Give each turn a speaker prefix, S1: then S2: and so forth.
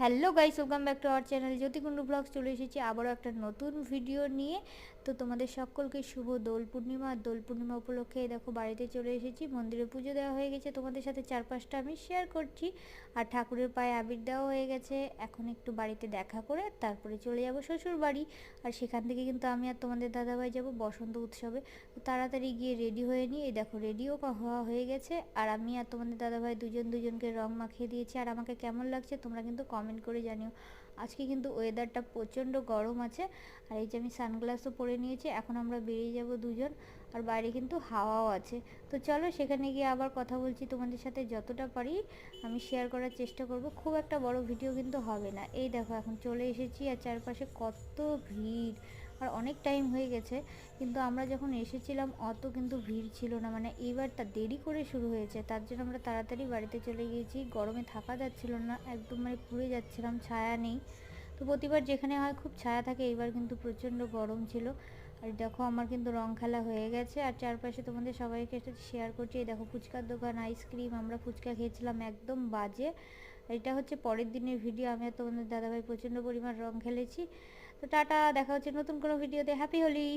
S1: Hello guys, welcome back to our channel Jyotikundu blogs. চলে এসেছি আবারও একটা নতুন ভিডিও নিয়ে। তো তোমাদের সকলকে শুভ দোল পূর্ণিমা। দোল পূর্ণিমা উপলক্ষে দেখো বাড়িতে চলে এসেছি, মন্দিরে পুজো দেওয়া হয়ে গেছে, তোমাদের সাথে 4-5টা আমি শেয়ার করছি। আর ঠাকুরের পায়ে আবির দেওয়া হয়ে গেছে। এখন একটু বাড়িতে দেখা করে তারপরে চলে যাব শ্বশুর বাড়ি। আর সেখান থেকে কিন্তু আমি আর তোমাদের দাদাভাই যাব বসন্ত উৎসবে। তো তাড়াতাড়ি গিয়ে রেডি হয়ে নিই। এই দেখো রেডিও হওয়া হয়ে গেছে। আর আমি আর তোমাদের দাদাভাই দুজনকে রং মাখিয়ে দিয়েছি। আর আমাকে কেমন লাগছে তোমরা কিন্তু কমেন্ট করে জানিও। আজকে কিন্তু ওয়েদারটা প্রচণ্ড গরম আছে। আর এই যে আমি সানগ্লাসও পরে নিয়েছি। এখন আমরা বেরিয়ে যাব দুজন। আর বাইরে কিন্তু হাওয়াও আছে। তো চলো সেখানে গিয়ে আবার কথা বলছি তোমাদের সাথে, যতটা পারি আমি শেয়ার করার চেষ্টা করব। খুব একটা বড় ভিডিও কিন্তু হবে না। এই দেখো এখন চলে এসেছি আর চারপাশে কত ভিড়। আর অনেক টাইম হয়ে গেছে, কিন্তু আমরা যখন এসেছিলাম অত কিন্তু ভিড় ছিল না। মানে এইবারটা দেরি করে শুরু হয়েছে, তার জন্য আমরা তাড়াতাড়ি বাড়িতে চলে গিয়েছি। গরমে থাকা যাচ্ছিল না, একদম মানে পুড়ে যাচ্ছিলাম, ছায়া নেই। তো প্রতিবার যেখানে হয় খুব ছায়া থাকে, এইবার কিন্তু প্রচণ্ড গরম ছিল। আর দেখো আমার কিন্তু রং খেলা হয়ে গেছে। আর চারপাশে তোমাদের সবাইকে সাথে শেয়ার করছি। এই দেখো ফুচকার দোকান, আইসক্রিম, আমরা ফুচকা খেয়েছিলাম একদম বাজে। এটা হচ্ছে পরের দিনের ভিডিও। আমি আর তোমাদের দাদাভাই প্রচণ্ড পরিমাণ রং খেলেছি। তো টাটা, দেখা হচ্ছে নতুন কোনো ভিডিওতে। হ্যাপি হোলি।